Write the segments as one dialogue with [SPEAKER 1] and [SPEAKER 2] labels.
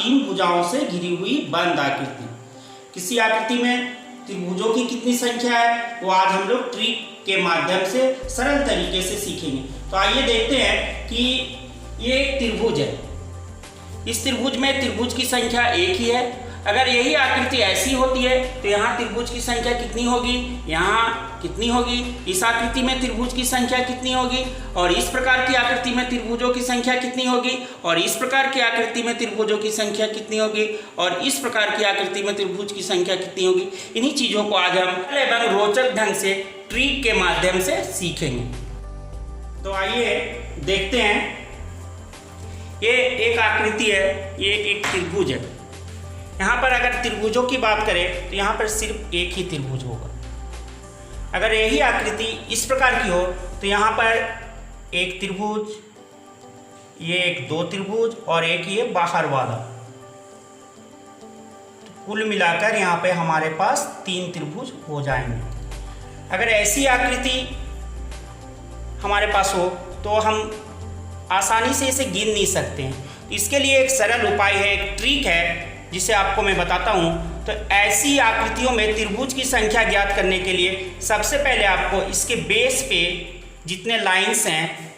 [SPEAKER 1] तीन भुजाओं से घिरी हुई बंद आकृति। किसी आकृति में त्रिभुजों की कितनी संख्या है वो आज हम लोग ट्रिक के माध्यम से सरल तरीके से सीखेंगे। तो आइए देखते हैं कि ये एक त्रिभुज है। इस त्रिभुज में त्रिभुज की संख्या एक ही है। अगर यही आकृति ऐसी होती है तो यहाँ त्रिभुज की संख्या कितनी होगी, यहाँ कितनी होगी, इस आकृति में त्रिभुज की संख्या कितनी होगी, और इस प्रकार की आकृति में त्रिभुजों की संख्या कितनी होगी, और इस प्रकार की आकृति में त्रिभुजों की संख्या कितनी होगी, और इस प्रकार की आकृति में त्रिभुज की संख्या कितनी होगी। इन्हीं चीज़ों को आज हम एवं रोचक ढंग से ट्रिक के माध्यम से सीखेंगे। तो आइए देखते हैं। ये एक आकृति है, ये एक त्रिभुज है। यहाँ पर अगर त्रिभुजों की बात करें तो यहाँ पर सिर्फ एक ही त्रिभुज होगा। अगर यही आकृति इस प्रकार की हो तो यहाँ पर एक त्रिभुज, ये एक दो त्रिभुज और एक ये बाहर वाला, तो कुल मिलाकर यहाँ पे हमारे पास तीन त्रिभुज हो जाएंगे। अगर ऐसी आकृति हमारे पास हो तो हम आसानी से इसे गिन नहीं सकते हैं। इसके लिए एक सरल उपाय है, एक ट्रिक है जिसे आपको मैं बताता हूँ। तो ऐसी आकृतियों में त्रिभुज की संख्या ज्ञात करने के लिए सबसे पहले आपको इसके बेस पे जितने लाइंस हैं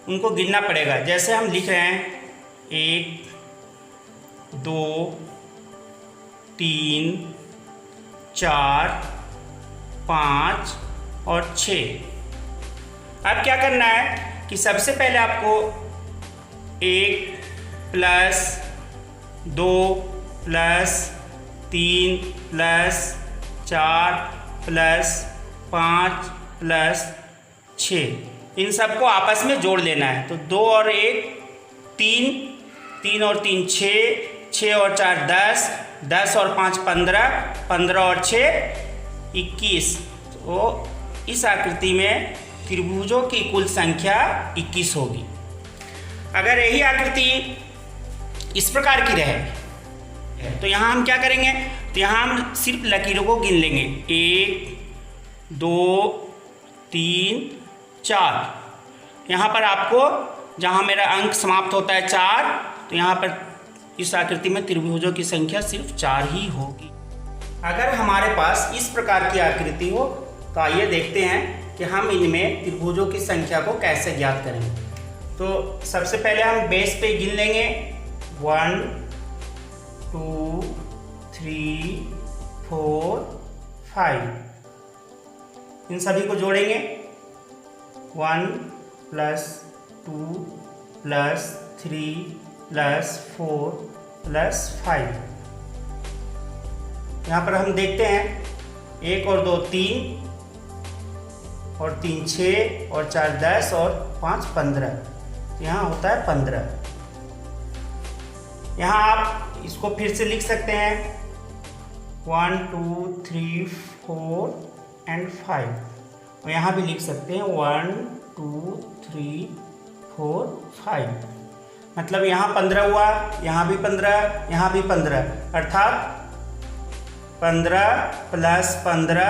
[SPEAKER 1] उनको गिनना पड़ेगा। जैसे हम लिख रहे हैं 1 2 3 4 5 और 6। अब क्या करना है कि सबसे पहले आपको 1 plus 2 plus 3 plus 4 plus 5 plus 6 इन सबको आपस में जोड़ लेना है। तो 2 और 1 3, 3 और 3 6, 6 और 4 10, 10 और 5 15, 15 और 6 21। तो इस आकृति में त्रिभुजों की कुल संख्या 21 होगी। अगर यही आकृति इस प्रकार की रहे तो यहाँ हम क्या करेंगे, तो यहाँ हम सिर्फ लकीरों को गिन लेंगे। 1 2 3 4। यहाँ पर आपको जहाँ मेरा अंक समाप्त होता है 4, तो यहाँ पर इस आकृति में त्रिभुजों की संख्या सिर्फ 4 ही होगी। अगर हमारे पास इस प्रकार की आकृति हो तो आइए देखते हैं कि हम इनमें त्रिभुजों की संख्या को कैसे ज्ञात करेंगे। तो सबसे पहले हम बेस पे गिन लेंगे 1 2 3 4 5। इन सभी को जोड़ेंगे 1 प्लस 2 प्लस 3 प्लस 4 प्लस 5। यहाँ पर हम देखते हैं 1 और 2 3 और 3 6 और 4 10 और 5 15। यहाँ होता है 15। यहाँ आप इसको फिर से लिख सकते हैं 1 2 3 4 एंड 5। और यहाँ भी लिख सकते हैं 1 2 3 4 5। मतलब यहाँ 15 हुआ, यहाँ भी 15, यहाँ भी 15, अर्थात 15 प्लस 15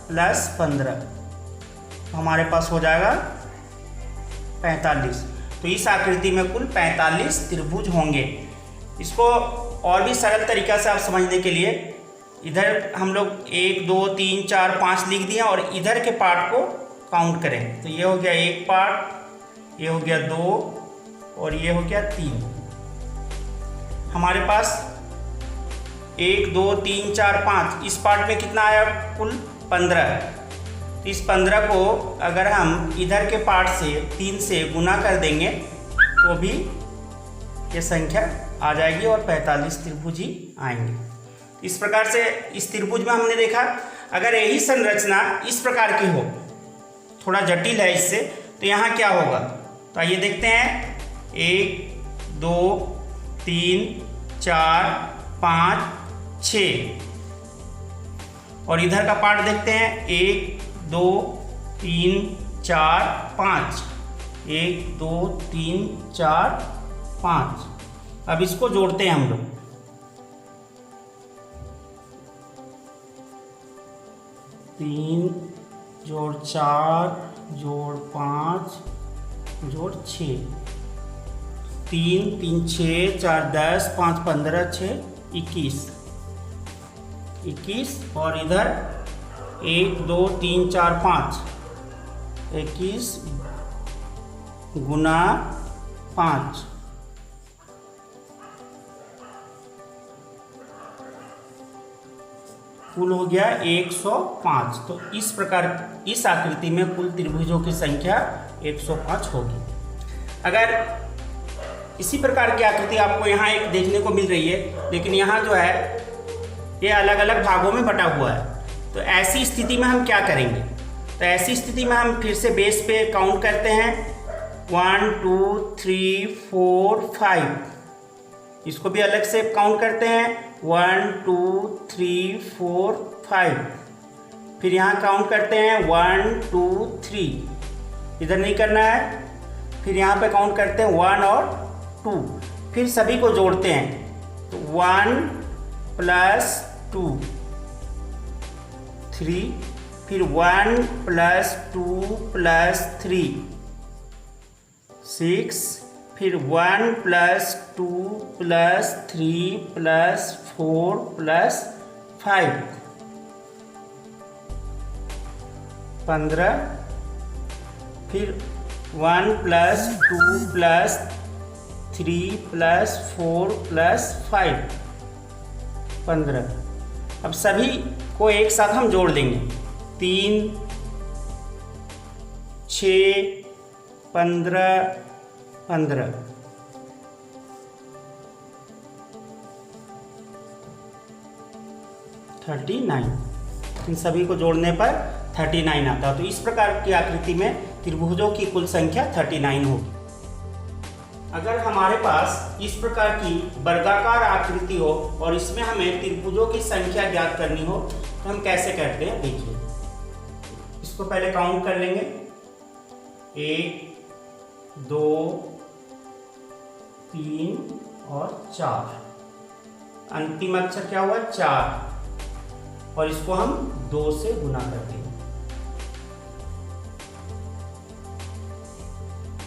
[SPEAKER 1] प्लस 15 हमारे पास हो जाएगा 45। तो इस आकृति में कुल 45 त्रिभुज होंगे। इसको और भी सरल तरीका से आप समझने के लिए इधर हम लोग 1 2 3 4 5 लिख दिए और इधर के पार्ट को काउंट करें। तो ये हो गया 1 पार्ट, ये हो गया 2 और ये हो गया 3। हमारे पास 1 2 3 4 5, इस पार्ट में कितना आया कुल 15। तो इस 15 को अगर हम इधर के पार्ट से 3 से गुना कर देंगे तो भी ये संख्या आ जाएगी और 45 त्रिभुज ही आएंगे। इस प्रकार से इस त्रिभुज में हमने देखा अगर यही संरचना इस प्रकार की हो, थोड़ा जटिल है इससे, तो यहाँ क्या होगा। तो आइए देखते हैं 1 2 3 4 5 6 और इधर का पार्ट देखते हैं 1 2 3 4 5, 1 2 3 4 5। अब इसको जोड़ते हैं हम लोग। 3 जोड़ 4 जोड़ 5 जोड़ 6, 3 3 6 4 10 5 15 6 21 21 और इधर 1 2 3 4 5 21 गुना 5 कुल हो गया 105। तो इस प्रकार इस आकृति में कुल त्रिभुजों की संख्या 105 होगी। अगर इसी प्रकार की आकृति आपको यहाँ एक देखने को मिल रही है, लेकिन यहाँ जो है ये अलग अलग भागों में बटा हुआ है, तो ऐसी स्थिति में हम क्या करेंगे? तो ऐसी स्थिति में हम फिर से बेस पे काउंट करते हैं 1 2 3 4 5। इसको भी अलग से काउंट करते हैं 1 2 3 4 5। फिर यहाँ काउंट करते हैं 1 2 3, इधर नहीं करना है। फिर यहाँ पे काउंट करते हैं 1 और 2, फिर सभी को जोड़ते हैं तो 1 प्लस 2 3, फिर 1 प्लस 2 प्लस 3 6, फिर 1 प्लस 2 प्लस 3 प्लस 4 प्लस 5 15, फिर 1 प्लस 2 प्लस 3 प्लस 4 प्लस 5 15। अब सभी को एक साथ हम जोड़ देंगे 3 6 15 15 39। इन सभी को जोड़ने पर 39 आता है। तो इस प्रकार की आकृति में त्रिभुजों की कुल संख्या 39 होगी। अगर हमारे पास इस प्रकार की वर्गाकार आकृति हो और इसमें हमें त्रिभुजों की संख्या ज्ञात करनी हो तो हम कैसे करते हैं, देखिए। इसको पहले काउंट कर लेंगे 1 2 3 और 4। अंतिम अक्षर क्या हुआ 4, और इसको हम 2 से गुना कर देंगे।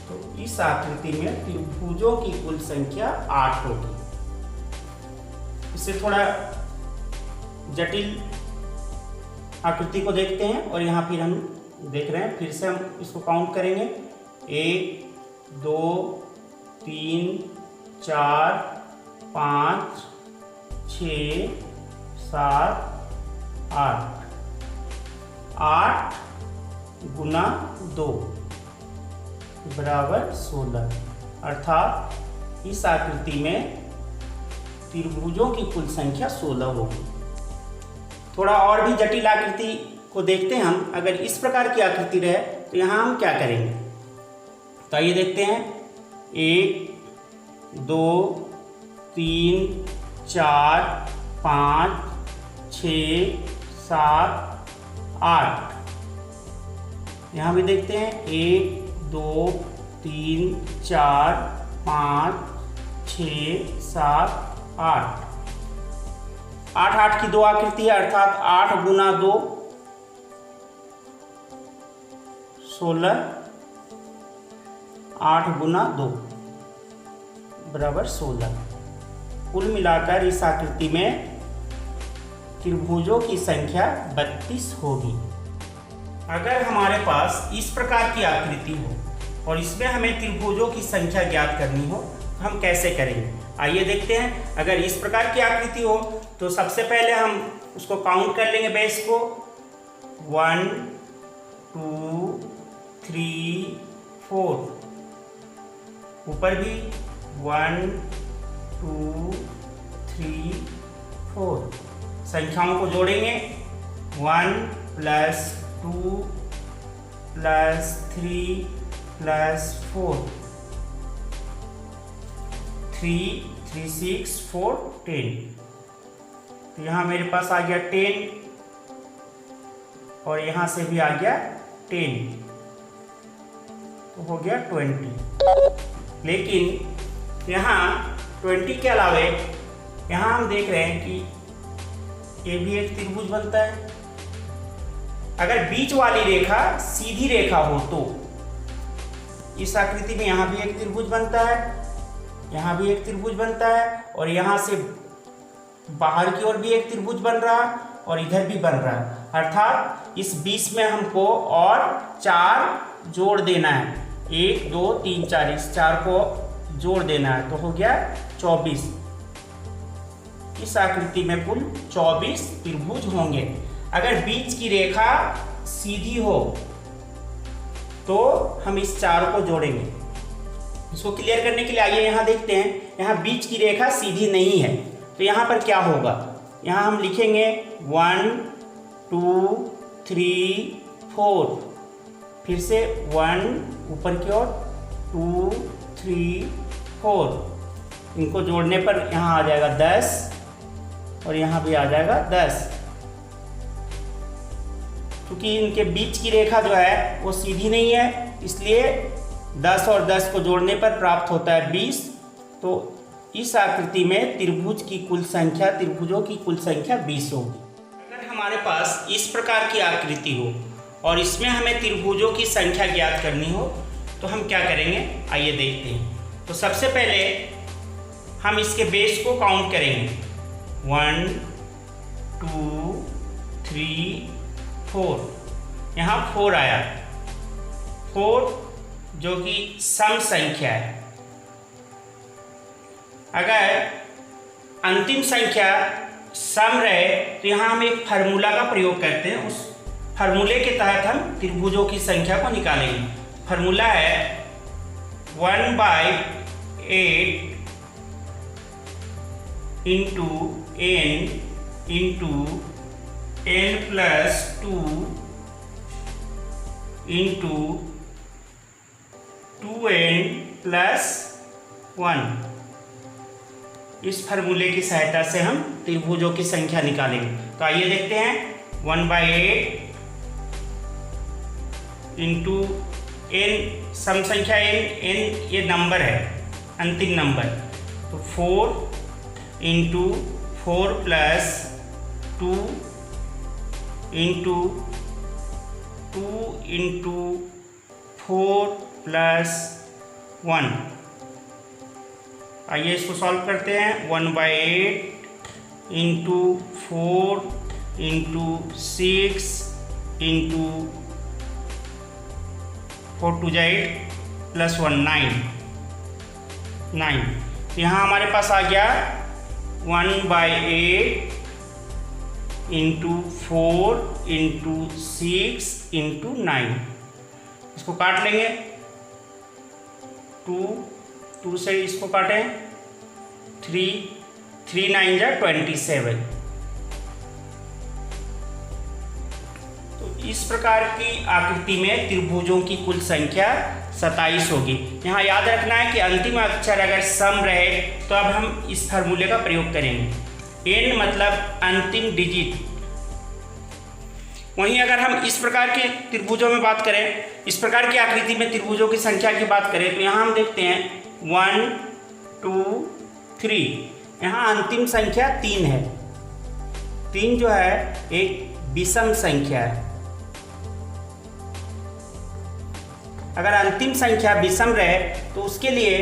[SPEAKER 1] तो इस आकृति में त्रिभुजों की कुल संख्या 8 होगी। इससे थोड़ा जटिल आकृति को देखते हैं और यहाँ फिर हम देख रहे हैं, फिर से हम इसको काउंट करेंगे 1 2 3 4 5 6 7 8 8 गुना 2 बराबर 16। अर्थात इस आकृति में त्रिभुजों की कुल संख्या 16 होगी। थोड़ा और भी जटिल आकृति को देखते हैं हम। अगर इस प्रकार की आकृति रहे तो यहाँ हम क्या करेंगे, तो आइए देखते हैं 1 2 3 4 5 6 7 8। यहाँ भी देखते हैं 1 2 3 4 5 6 7 8। 8 8 की 2 आकृति है, अर्थात 8 गुना 2 16, 8 गुना 2 बराबर 16। कुल मिलाकर इस आकृति में त्रिभुजों की संख्या 32 होगी। अगर हमारे पास इस प्रकार की आकृति हो और इसमें हमें त्रिभुजों की संख्या ज्ञात करनी हो तो हम कैसे करेंगे, आइए देखते हैं। अगर इस प्रकार की आकृति हो तो सबसे पहले हम उसको काउंट कर लेंगे बेस को 1 2 3 4। ऊपर भी 1 2 3 4। संख्याओं को जोड़ेंगे 1 प्लस 2 प्लस 3 प्लस 4 3 3 6 4 10। तो यहाँ मेरे पास आ गया 10 और यहाँ से भी आ गया 10, तो हो गया 20। लेकिन यहाँ 20 के अलावे यहाँ हम देख रहे हैं कि ये भी एक त्रिभुज बनता है। अगर बीच वाली रेखा सीधी रेखा हो तो इस आकृति में यहाँ भी एक त्रिभुज बनता है। यहाँ भी एक त्रिभुज बनता है और यहाँ से बाहर की ओर भी एक त्रिभुज बन रहा और इधर भी बन रहा है, अर्थात इस 20 में हमको और 4 जोड़ देना है। 1 2 3 4, इस 4 को जोड़ देना है तो हो गया 24। इस आकृति में कुल 24 त्रिभुज होंगे। अगर बीच की रेखा सीधी हो तो हम इस 4 को जोड़ेंगे। इसको क्लियर करने के लिए आइए यहाँ देखते हैं। यहाँ बीच की रेखा सीधी नहीं है तो यहाँ पर क्या होगा, यहाँ हम लिखेंगे 1 2 3 4, फिर से 1 ऊपर की ओर 2 3 4, इनको जोड़ने पर यहाँ आ जाएगा 10 और यहाँ भी आ जाएगा 10। क्योंकि इनके बीच की रेखा जो है वो सीधी नहीं है, इसलिए 10 और 10 को जोड़ने पर प्राप्त होता है 20। तो इस आकृति में त्रिभुज की कुल संख्या, त्रिभुजों की कुल संख्या 20 होगी। अगर हमारे पास इस प्रकार की आकृति हो और इसमें हमें त्रिभुजों की संख्या ज्ञात करनी हो तो हम क्या करेंगे, आइए देखते हैं। तो सबसे पहले हम इसके बेस को काउंट करेंगे। 1 2 3 4, यहाँ 4 आया, 4 जो कि सम संख्या है। अगर अंतिम संख्या सम रहे तो यहाँ हम एक फार्मूला का प्रयोग करते हैं। उस फार्मूले के तहत हम त्रिभुजों की संख्या को निकालेंगे। फार्मूला है 1/8 into n into n plus 2 into 2n plus 1। इस फार्मूले की सहायता से हम त्रिभुजों की संख्या निकालेंगे। तो आइए देखते हैं। 1/8 इंटू n, सम संख्या n ये नंबर है, अंतिम नंबर, तो 4 into 4 plus 2 into 2 into 4 plus 1। आइए इसको सॉल्व करते हैं। 1/8 इंटू 4 इंटू 6 इंटू 4 2 8 प्लस 1 9। यहाँ हमारे पास आ गया 1/8 इंटू 4 इंटू 6 इंटू 9। इसको काट लेंगे, 2 से इसको काटें, 3 9 जा 27। तो इस प्रकार की आकृति में त्रिभुजों की कुल संख्या 27 होगी। यहाँ याद रखना है कि अंतिम अक्षर अगर सम रहे तो अब हम इस फार्मूले का प्रयोग करेंगे। n मतलब अंतिम डिजिट। वहीं अगर हम इस प्रकार के त्रिभुजों में बात करें, इस प्रकार की आकृति में त्रिभुजों की संख्या की बात करें तो यहाँ हम देखते हैं 1 2 3। यहाँ अंतिम संख्या 3 है। 3 जो है एक विषम संख्या है। अगर अंतिम संख्या विषम रहे तो उसके लिए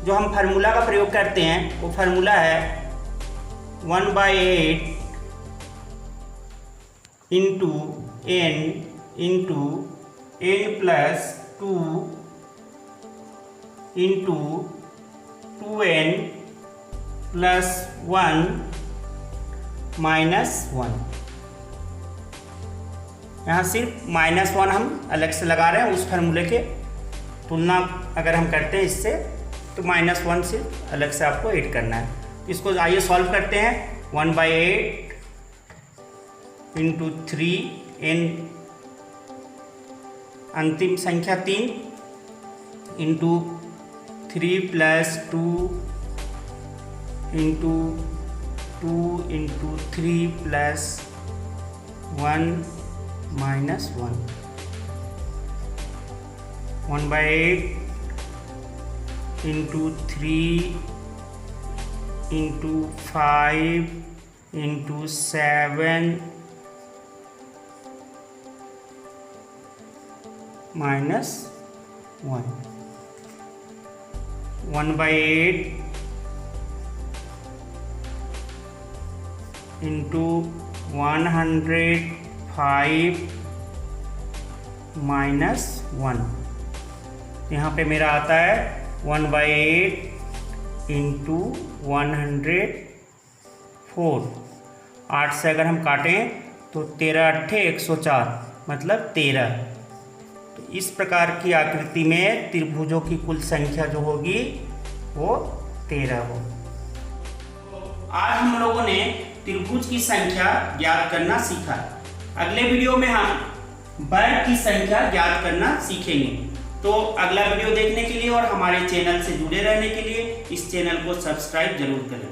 [SPEAKER 1] जो हम फार्मूला का प्रयोग करते हैं वो फार्मूला है 1/8 into n plus 2 into 2n plus 1 minus 1। यहाँ सिर्फ -1 हम अलग से लगा रहे हैं। उस फार्मूले के तुलना अगर हम करते हैं इससे तो -1 सिर्फ अलग से आपको ऐड करना है। इसको आइए सॉल्व करते हैं। 1/8 इंटू 3n, अंतिम संख्या 3, into 3 plus 2 into 2 into 3 plus 1 minus 1। 1/8 into 3 into 5 into 7 minus 1। 1/8 into 105 minus 1, यहाँ पे मेरा आता है 1/8 इंटू 104। 8 से अगर हम काटें तो 13 अट्ठे 104 मतलब 13। तो इस प्रकार की आकृति में त्रिभुजों की कुल संख्या जो होगी वो 13 होगी। आज हम लोगों ने त्रिभुज की संख्या ज्ञात करना सीखा। अगले वीडियो में हम वर्ग की संख्या ज्ञात करना सीखेंगे। तो अगला वीडियो देखने के लिए और हमारे चैनल से जुड़े रहने के लिए इस चैनल को सब्सक्राइब जरूर करें।